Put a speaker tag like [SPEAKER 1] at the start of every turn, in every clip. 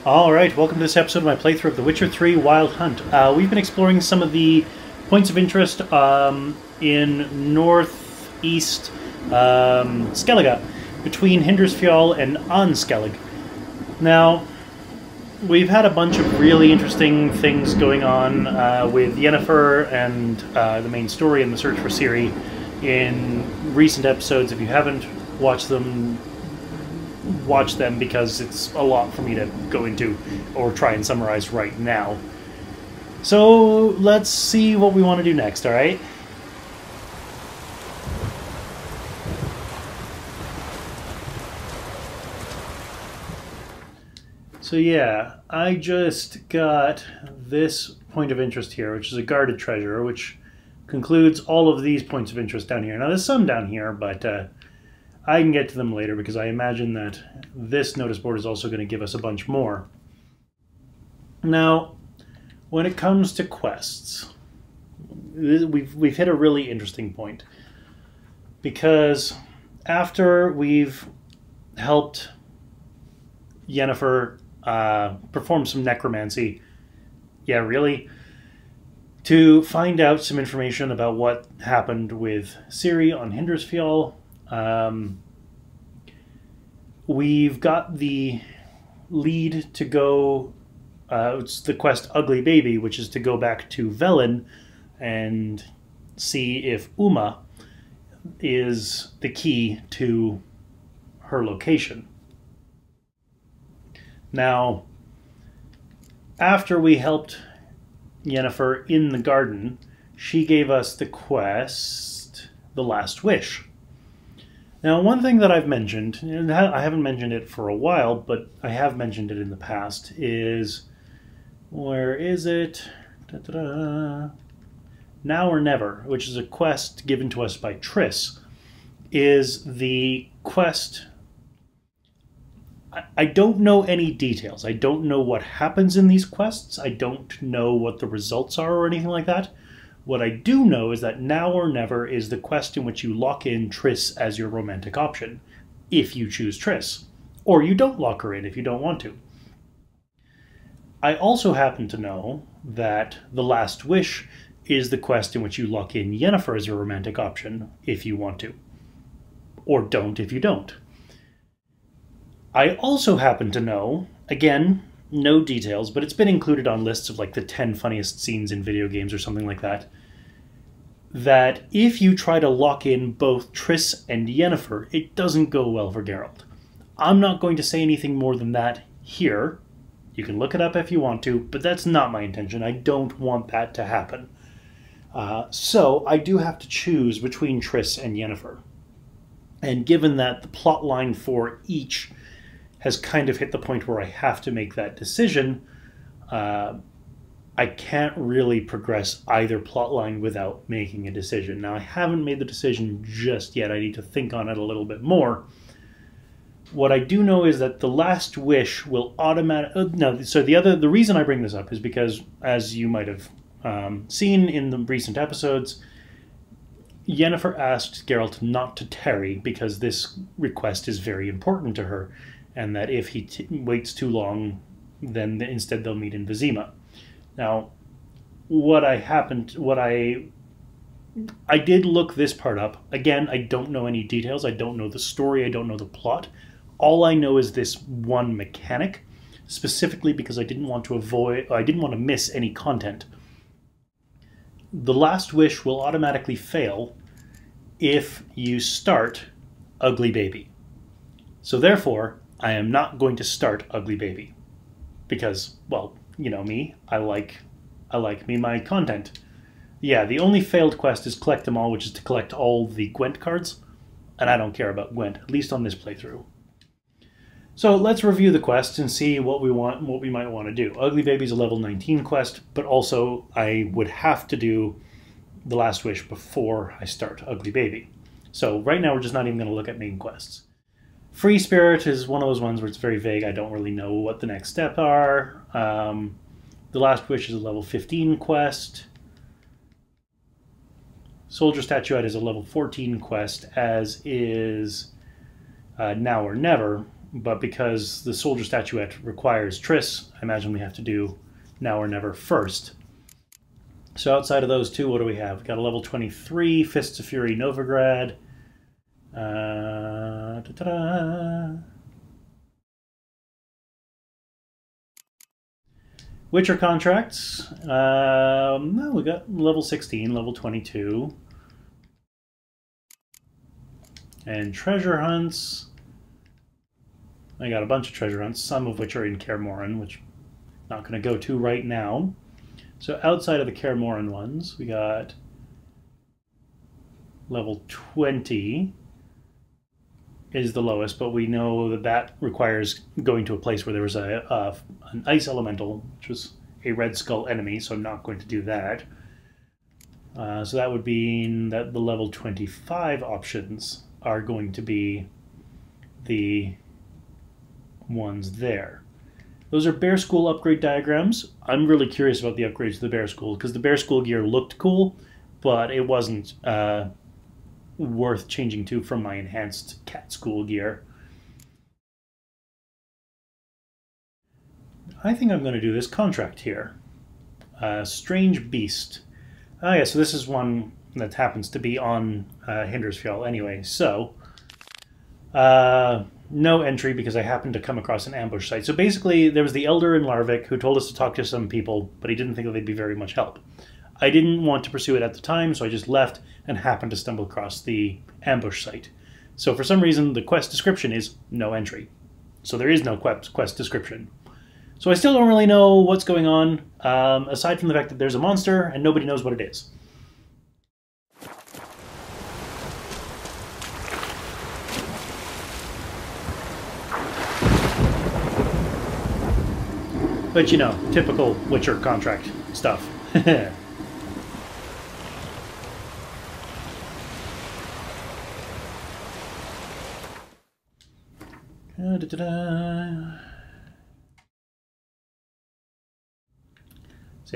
[SPEAKER 1] Alright, welcome to this episode of my playthrough of The Witcher 3 Wild Hunt. We've been exploring some of the points of interest in northeast Skellige, between Hindarsfjall and Skellige. Now, we've had a bunch of really interesting things going on with Yennefer and the main story and the search for Ciri in recent episodes. If you haven't watched them, watch them, because it's a lot for me to go into or try and summarize right now. So let's see what we want to do next, alright? So yeah, I just got this point of interest here, which is a guarded treasure, which concludes all of these points of interest down here. Now there's some down here, but I can get to them later because I imagine that this notice board is also going to give us a bunch more. Now, when it comes to quests, we've hit a really interesting point, because after we've helped Yennefer perform some necromancy, yeah, really, to find out some information about what happened with Ciri on Hindarsfjall. We've got the lead to go, it's the quest Ugly Baby, which is to go back to Velen and see if Uma is the key to her location. Now, after we helped Yennefer in the garden, she gave us the quest, The Last Wish. Now, one thing that I've mentioned, and I haven't mentioned it for a while, but I have mentioned it in the past, is, where is it? Da-da-da. Now or Never, which is a quest given to us by Triss, is the quest. I don't know any details. I don't know what happens in these quests. I don't know what the results are or anything like that. What I do know is that Now or Never is the quest in which you lock in Triss as your romantic option, if you choose Triss. Or you don't lock her in if you don't want to. I also happen to know that The Last Wish is the quest in which you lock in Yennefer as your romantic option, if you want to. Or don't if you don't. I also happen to know, again, no details, but it's been included on lists of like the 10 funniest scenes in video games or something like that, that if you try to lock in both Triss and Yennefer, it doesn't go well for Geralt. I'm not going to say anything more than that here. You can look it up if you want to, but that's not my intention. I don't want that to happen. So I do have to choose between Triss and Yennefer. And given that the plot line for each has kind of hit the point where I have to make that decision, I can't really progress either plotline without making a decision. Now, I haven't made the decision just yet. I need to think on it a little bit more. What I do know is that The Last Wish will the reason I bring this up is because, as you might have seen in the recent episodes, Yennefer asked Geralt not to tarry because this request is very important to her, and that if he waits too long, then instead they'll meet in Vizima. Now, I did look this part up. Again, I don't know any details. I don't know the story. I don't know the plot. All I know is this one mechanic, specifically because I didn't want to miss any content. The Last Wish will automatically fail if you start Ugly Baby. So therefore, I am not going to start Ugly Baby. Because, well, you know me, I like me my content. Yeah, the only failed quest is Collect Them All, which is to collect all the Gwent cards. And I don't care about Gwent, at least on this playthrough. So let's review the quests and see what we might want to do. Ugly Baby's a level 19 quest, but also I would have to do The Last Wish before I start Ugly Baby. So right now we're just not even going to look at main quests. Free Spirit is one of those ones where it's very vague. I don't really know what the next steps are. The Last Wish is a level 15 quest. Soldier Statuette is a level 14 quest, as is Now or Never, but because the soldier statuette requires Triss, I imagine we have to do Now or Never first. So outside of those two, what do we have? We got a level 23, Fists of Fury Novigrad. Witcher contracts. No, we got level 16, level 22. And treasure hunts. I got a bunch of treasure hunts, some of which are in Kaer Gelen, which I'm not going to go to right now. So outside of the Kaer Gelen ones, we got level 20 is the lowest, but we know that that requires going to a place where there was an ice elemental, which was a red skull enemy, so I'm not going to do that. So that would mean that the level 25 options are going to be the ones there. Those are Bear School upgrade diagrams. I'm really curious about the upgrades to the Bear School, because the Bear School gear looked cool, but it wasn't worth changing to from my enhanced Cat School gear. I think I'm going to do this contract here. Strange Beast. Oh yeah, so this is one that happens to be on Hindarsfjall anyway. So, no entry because I happened to come across an ambush site. So basically, there was the Elder in Larvik who told us to talk to some people, but he didn't think that they'd be very much help. I didn't want to pursue it at the time, so I just left and happened to stumble across the ambush site. So for some reason, the quest description is no entry. So there is no quest description. So I still don't really know what's going on, aside from the fact that there's a monster and nobody knows what it is. But you know, typical Witcher contract stuff. So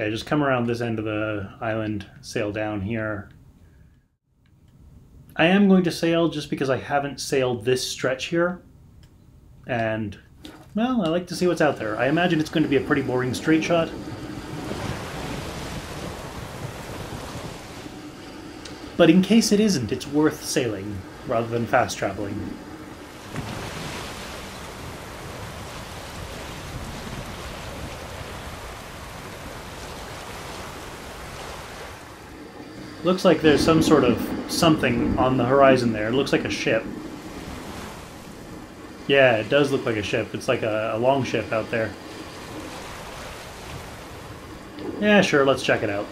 [SPEAKER 1] yeah, I just come around this end of the island, sail down here. I am going to sail just because I haven't sailed this stretch here. And, well, I like to see what's out there. I imagine it's going to be a pretty boring straight shot. But in case it isn't, it's worth sailing rather than fast traveling. Looks like there's some sort of something on the horizon there. It looks like a ship. Yeah, it does look like a ship. It's like a long ship out there. Yeah, sure, let's check it out.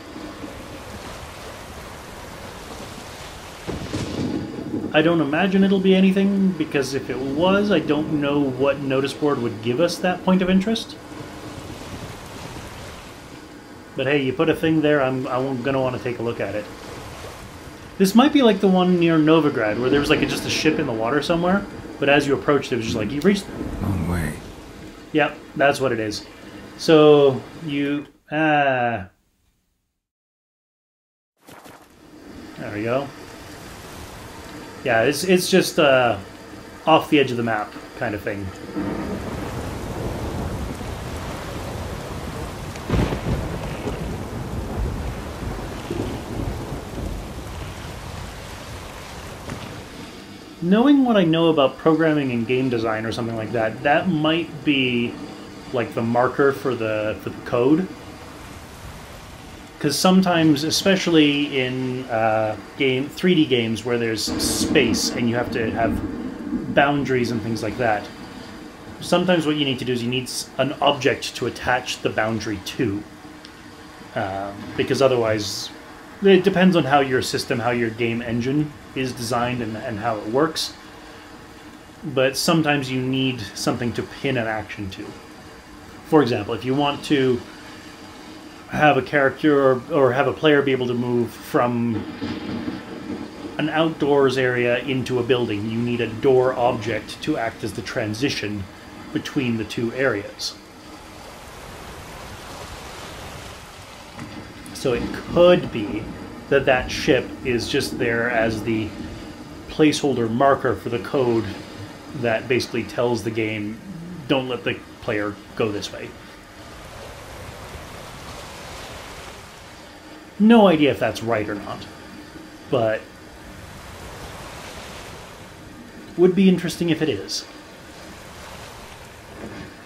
[SPEAKER 1] I don't imagine it'll be anything, because if it was, I don't know what notice board would give us that point of interest. But hey, you put a thing there, I'm going to want to take a look at it. This might be like the one near Novigrad, where there was like just a ship in the water somewhere, but as you approached it was just like, you've reached...
[SPEAKER 2] Long way.
[SPEAKER 1] Yep, that's what it is. So, you... There we go. Yeah, it's just off the edge of the map kind of thing. Knowing what I know about programming and game design or something like that, that might be like the marker for the code. Because sometimes, especially in 3D games where there's space and you have to have boundaries and things like that, sometimes what you need to do is you need an object to attach the boundary to. Because otherwise, it depends on how your system, how your game engine is designed and how it works. But sometimes you need something to pin an action to. For example, if you want to have a character or have a player be able to move from an outdoors area into a building, you need a door object to act as the transition between the two areas. So it could be that that ship is just there as the placeholder marker for the code that basically tells the game, don't let the player go this way. No idea if that's right or not, but would be interesting if it is.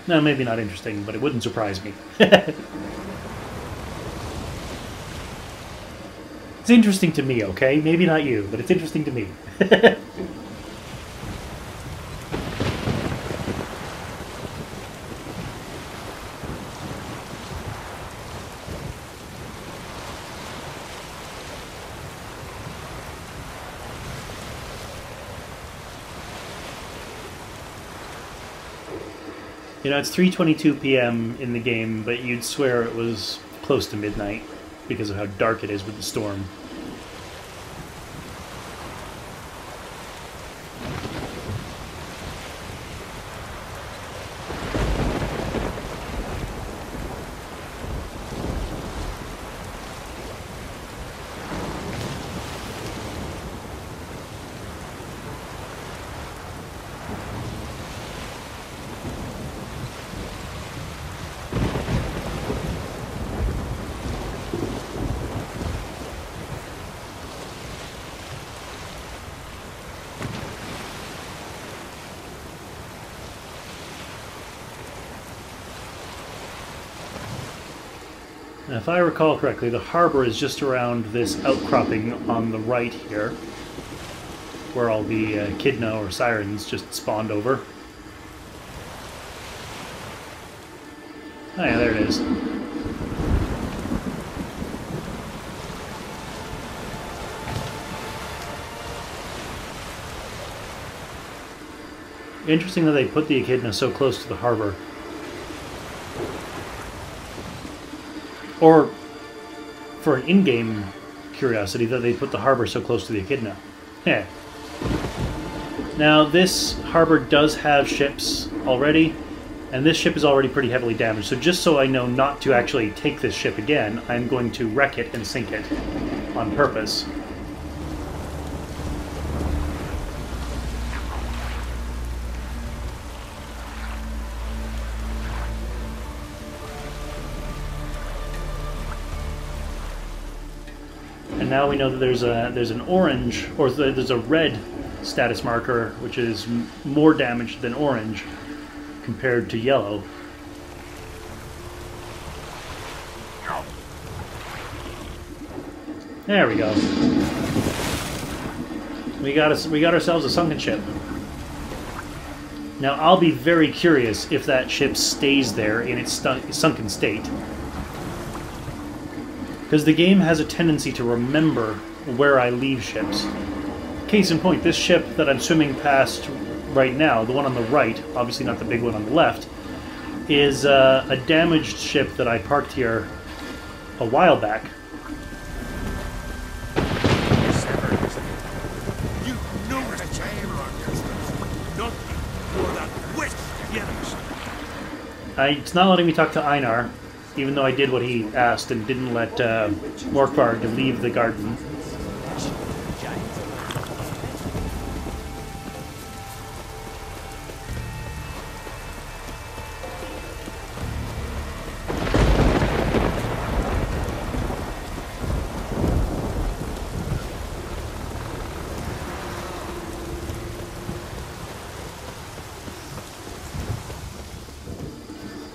[SPEAKER 1] No, maybe not interesting, but it wouldn't surprise me. It's interesting to me, okay? Maybe not you, but it's interesting to me. You know, it's 3:22 p.m. in the game, but you'd swear it was close to midnight because of how dark it is with the storm. Now, if I recall correctly, the harbor is just around this outcropping on the right here, where all the echidna or sirens just spawned over. Oh yeah, there it is. Interesting that they put the echidna so close to the harbor. Or, for an in-game curiosity, that they put the harbor so close to the echidna. Yeah. Now, this harbor does have ships already, and this ship is already pretty heavily damaged, so just so I know not to actually take this ship again, I'm going to wreck it and sink it on purpose. Now we know that there's an orange, or there's a red status marker, which is more damaged than orange compared to yellow. There we go. We got ourselves a sunken ship. Now I'll be very curious if that ship stays there in its sunken state. Because the game has a tendency to remember where I leave ships. Case in point, this ship that I'm swimming past right now, the one on the right, obviously not the big one on the left, is a damaged ship that I parked here a while back. It's not letting me talk to Einar, even though I did what he asked and didn't let Morkvarg leave the garden.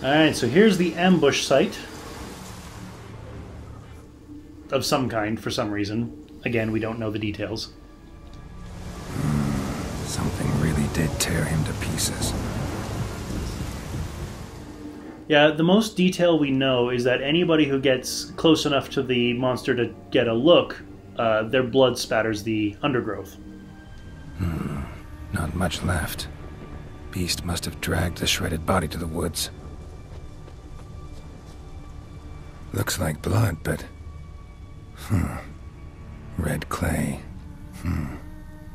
[SPEAKER 1] Alright, so here's the ambush site. Of some kind, for some reason. Again, we don't know the details.
[SPEAKER 2] Something really did tear him to pieces.
[SPEAKER 1] Yeah, the most detail we know is that anybody who gets close enough to the monster to get a look, their blood spatters the undergrowth.
[SPEAKER 2] Not much left. Beast must have dragged the shredded body to the woods. Looks like blood, but... Red clay.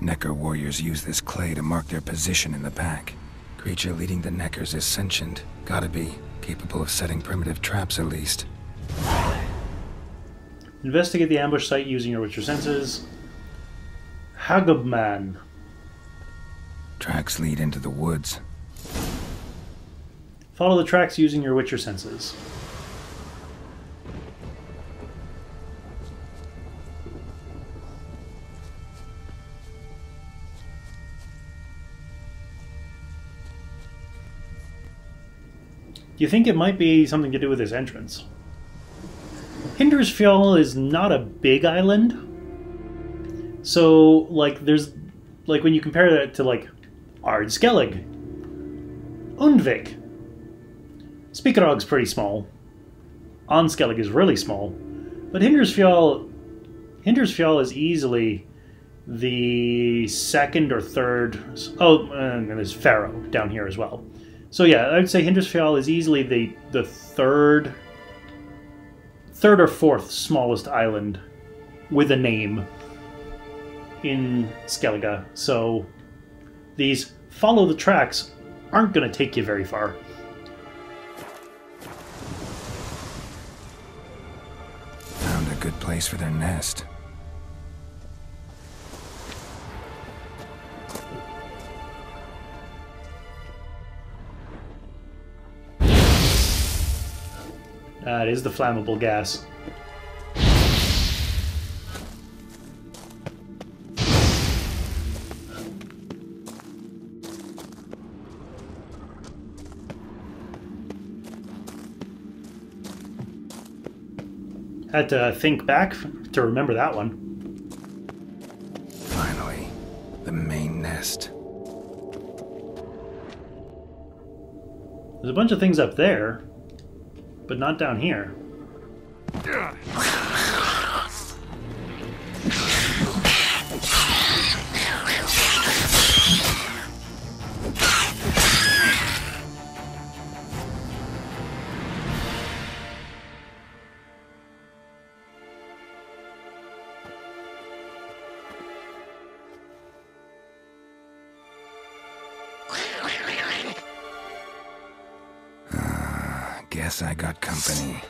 [SPEAKER 2] Necker warriors use this clay to mark their position in the pack. Creature leading the Neckers is sentient. Gotta be. Capable of setting primitive traps, at least.
[SPEAKER 1] Investigate the ambush site using your richer senses. Hagabman.
[SPEAKER 2] Tracks lead into the woods.
[SPEAKER 1] Follow the tracks using your Witcher senses. Do you think it might be something to do with this entrance? Hindarsfjall is not a big island. So, like, there's... Like, when you compare that to, like, Ardskellig, Undvik. Spikerog's pretty small. Onskellig is really small. But Hindarsfjall is easily the second or third... Oh, and there's Faro down here as well. So yeah, I would say Hindarsfjall is easily the third or fourth smallest island with a name in Skellige. So these follow the tracks aren't going to take you very far.
[SPEAKER 2] Found a good place for their nest.
[SPEAKER 1] It is the flammable gas. Had to think back to remember that one.
[SPEAKER 2] Finally, the main nest.
[SPEAKER 1] There's a bunch of things up there, but not down here.
[SPEAKER 2] Guess I got company.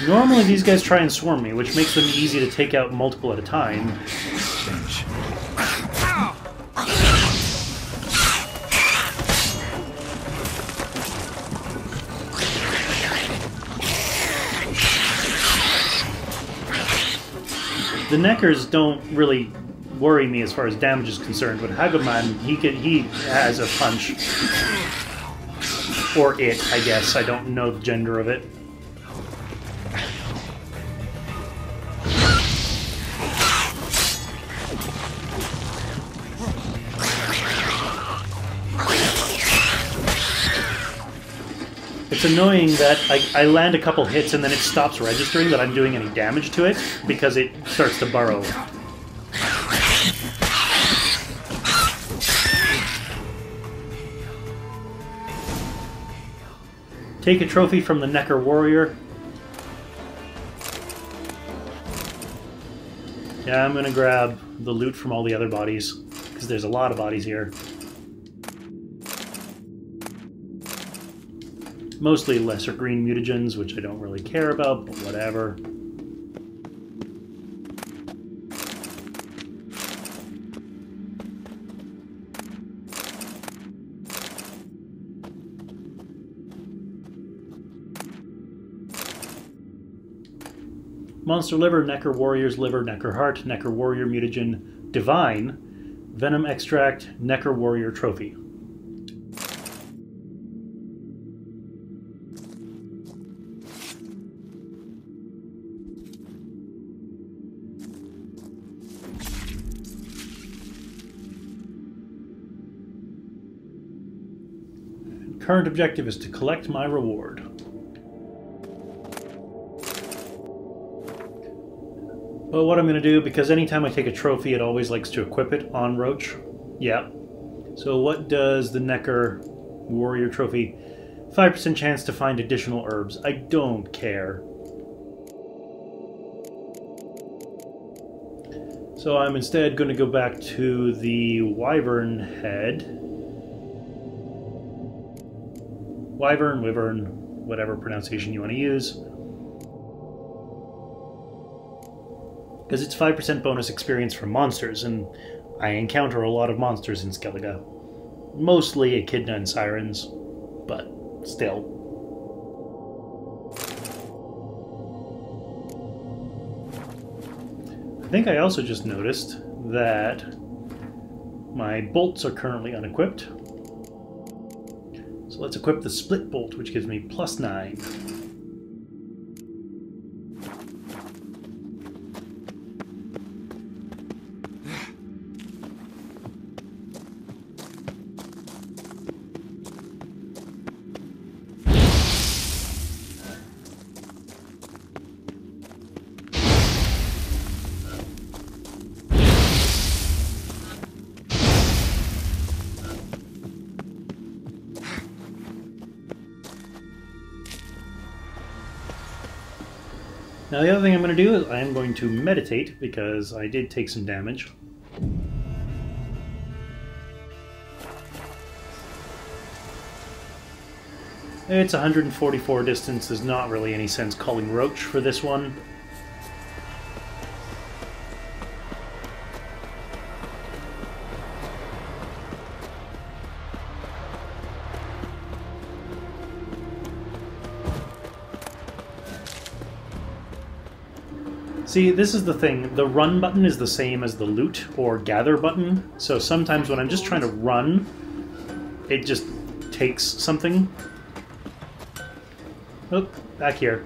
[SPEAKER 1] Normally these guys try and swarm me, which makes them easy to take out multiple at a time.
[SPEAKER 2] Bench.
[SPEAKER 1] The Neckers don't really worry me as far as damage is concerned, but Hageman, he has a punch. Or it, I guess. I don't know the gender of it. It's annoying that I land a couple hits and then it stops registering that I'm doing any damage to it because it starts to burrow. Take a trophy from the Necker warrior. Yeah, I'm gonna grab the loot from all the other bodies because there's a lot of bodies here. Mostly lesser green mutagens, which I don't really care about, but whatever. Monster liver, Necker warrior's liver, Necker heart, Necker warrior mutagen, divine, venom extract, Necker warrior trophy. Current objective is to collect my reward. But what I'm going to do, because anytime I take a trophy, it always likes to equip it on Roach. Yeah. So what does the Necker Warrior Trophy? 5% chance to find additional herbs. I don't care. So I'm instead going to go back to the Wyvern head. Wyvern, whatever pronunciation you want to use. Because it's 5% bonus experience from monsters, and I encounter a lot of monsters in Skellige. Mostly echidna and sirens, but still. I think I also just noticed that my bolts are currently unequipped. So let's equip the split bolt, which gives me +9. Now the other thing I'm going to do is I'm going to meditate, because I did take some damage. It's 144 distance, there's not really any sense calling Roach for this one. See, this is the thing. The run button is the same as the loot or gather button. So sometimes when I'm just trying to run, it just takes something. Oh, back here.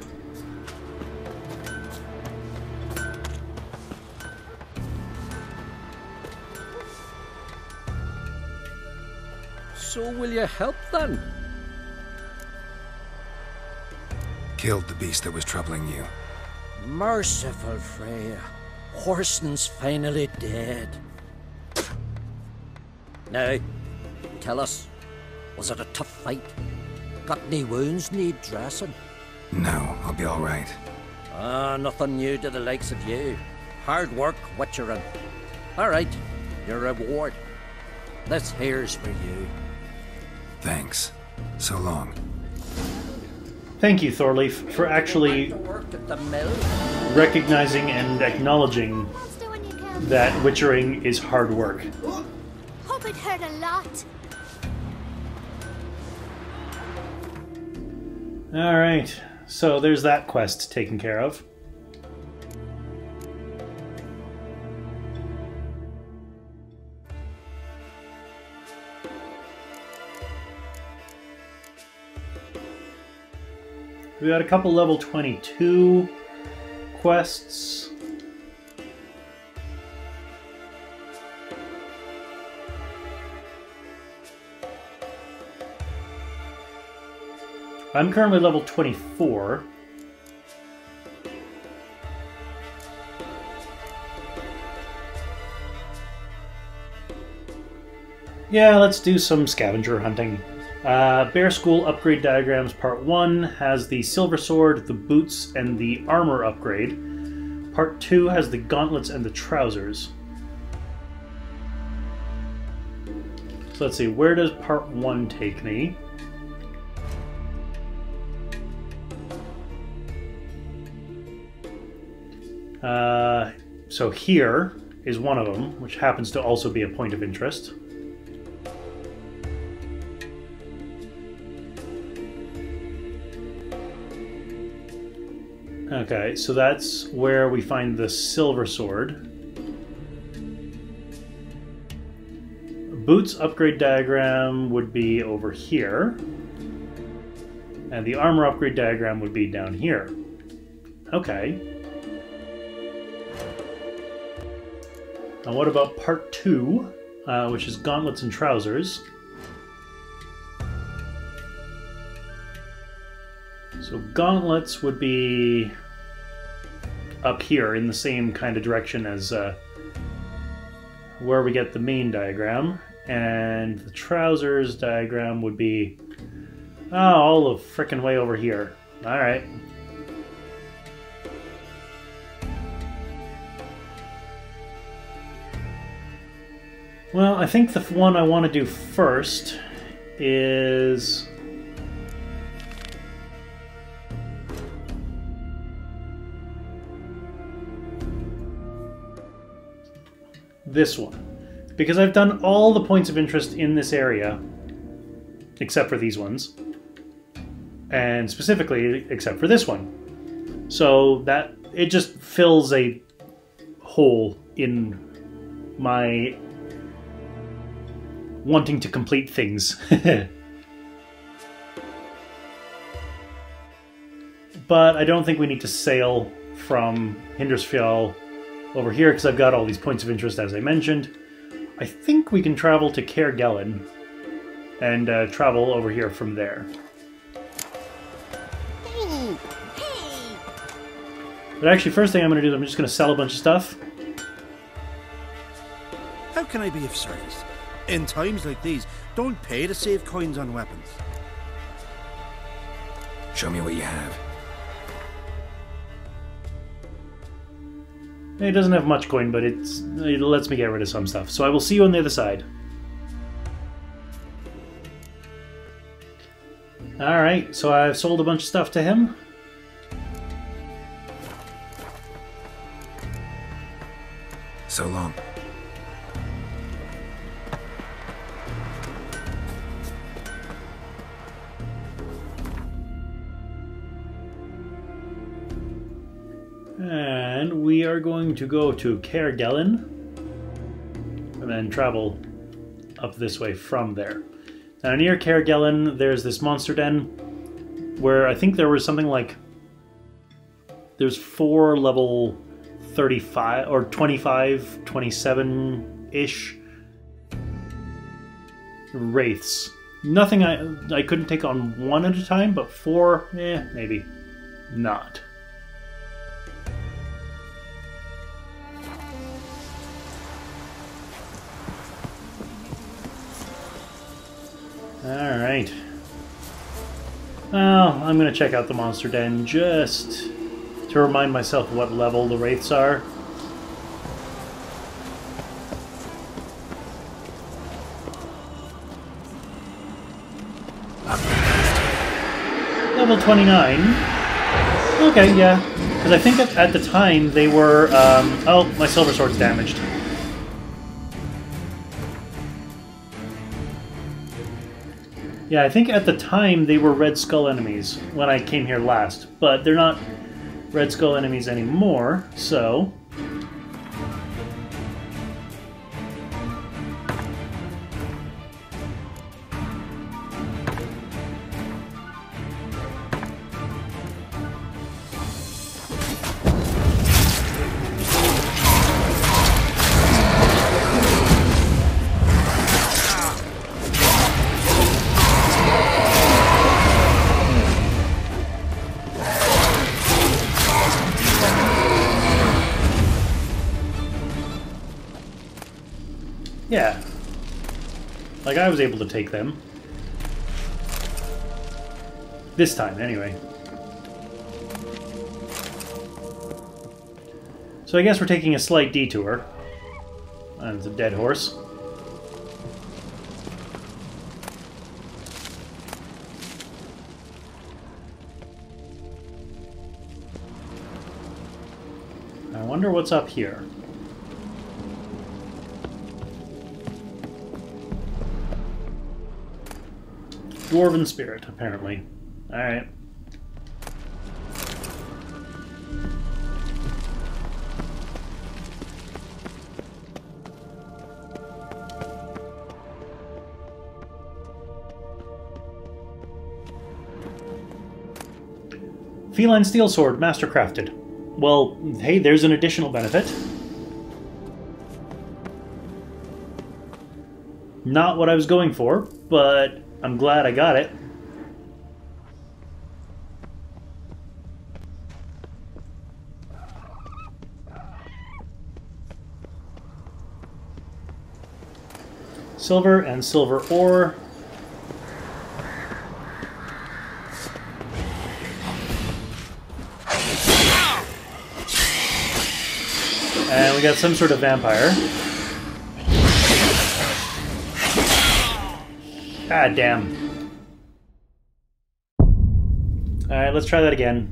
[SPEAKER 3] So will you help then?
[SPEAKER 2] Killed the beast that was troubling you.
[SPEAKER 3] Merciful Freya. Horson's finally dead. Now, tell us, was it a tough fight? Got any wounds need dressing?
[SPEAKER 2] No, I'll be alright.
[SPEAKER 3] Ah, nothing new to the likes of you. Hard work, witcherin'. Alright, your reward. This here's for you.
[SPEAKER 2] Thanks. So long.
[SPEAKER 1] Thank you, Thorleif, for actually recognizing and acknowledging that witchering is hard work.
[SPEAKER 4] Hope it hurt a lot.
[SPEAKER 1] Alright, so there's that quest taken care of. We got a couple level 22 quests. I'm currently level 24. Yeah, let's do some scavenger hunting. Bear School Upgrade Diagrams Part 1 has the Silver Sword, the Boots, and the Armor upgrade. Part 2 has the Gauntlets and the Trousers. So let's see, where does Part 1 take me? So here is one of them, which happens to also be a point of interest. Okay, so that's where we find the Silver Sword. Boots upgrade diagram would be over here. And the armor upgrade diagram would be down here. Okay. Now what about part 2, which is Gauntlets and Trousers? So Gauntlets would be up here in the same kind of direction as where we get the main diagram, and the Trousers diagram would be all the frickin' way over here. Alright. Well, I think the one I want to do first is... this one. Because I've done all the points of interest in this area, except for these ones. And specifically, except for this one. So that, it just fills a hole in my wanting to complete things. But I don't think we need to sail from Hindarsfjall over here because I've got all these points of interest as I mentioned. I think we can travel to Kaer Gelen and travel over here from there. But actually, first thing I'm going to do is I'm just going to sell a bunch of stuff.
[SPEAKER 5] How can I be of service? In times like these, don't pay to save coins on weapons.
[SPEAKER 2] Show me what you have.
[SPEAKER 1] It doesn't have much coin, but it lets me get rid of some stuff. So I will see you on the other side. Alright, so I've sold a bunch of stuff to him.
[SPEAKER 2] So long.
[SPEAKER 1] And we are going to go to Kaer Gelen and then travel up this way from there. Now near Kaer Gelen there's this monster den where I think there was something like there's 4 level 35 or 25, 27-ish wraiths. Nothing I couldn't take on one at a time, but 4, maybe not. Alright. Well, I'm going to check out the monster den just to remind myself what level the wraiths are. Level 29. Okay, yeah. Because I think at the time they were... oh, my silver sword's damaged. Yeah, I think at the time they were Red Skull enemies when I came here last, but they're not Red Skull enemies anymore, so... yeah. Like, I was able to take them. This time, anyway. So I guess we're taking a slight detour. And it's a dead horse. I wonder what's up here. Dwarven spirit, apparently. Alright. Feline steel sword, mastercrafted. Well, hey, there's an additional benefit. Not what I was going for, but I'm glad I got it. Silver and silver ore. And we got some sort of vampire. Ah, damn. Alright, let's try that again.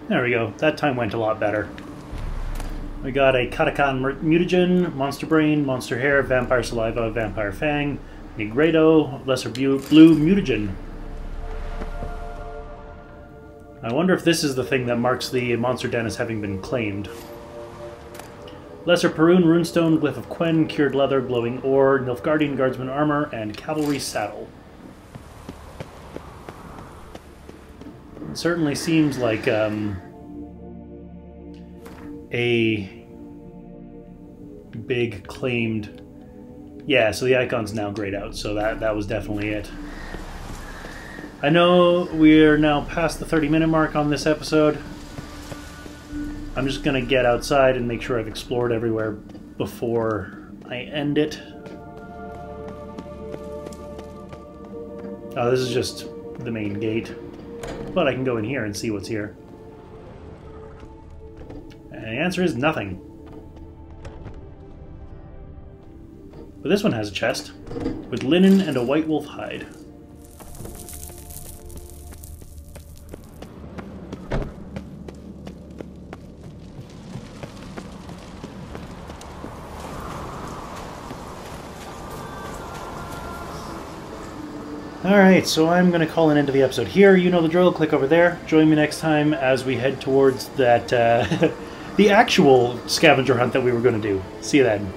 [SPEAKER 1] There we go. That time went a lot better. We got a Katakan Mutagen, Monster Brain, Monster Hair, Vampire Saliva, Vampire Fang, Negredo, Lesser Blue Mutagen. I wonder if this is the thing that marks the Monster Den as having been claimed. Lesser Perun, Runestone, Glyph of Quen, Cured Leather, Glowing Ore, Nilfgaardian Guardsman Armor, and Cavalry Saddle. It certainly seems like a big claimed... Yeah, so the icon's now grayed out, so that was definitely it. I know we're now past the 30-minute mark on this episode. I'm just going to get outside and make sure I've explored everywhere before I end it. Oh, this is just the main gate. But I can go in here and see what's here. And the answer is nothing. But this one has a chest with linen and a white wolf hide. Alright, so I'm going to call an end to the episode here. You know the drill. Click over there. Join me next time as we head towards that the actual scavenger hunt that we were going to do. See you then.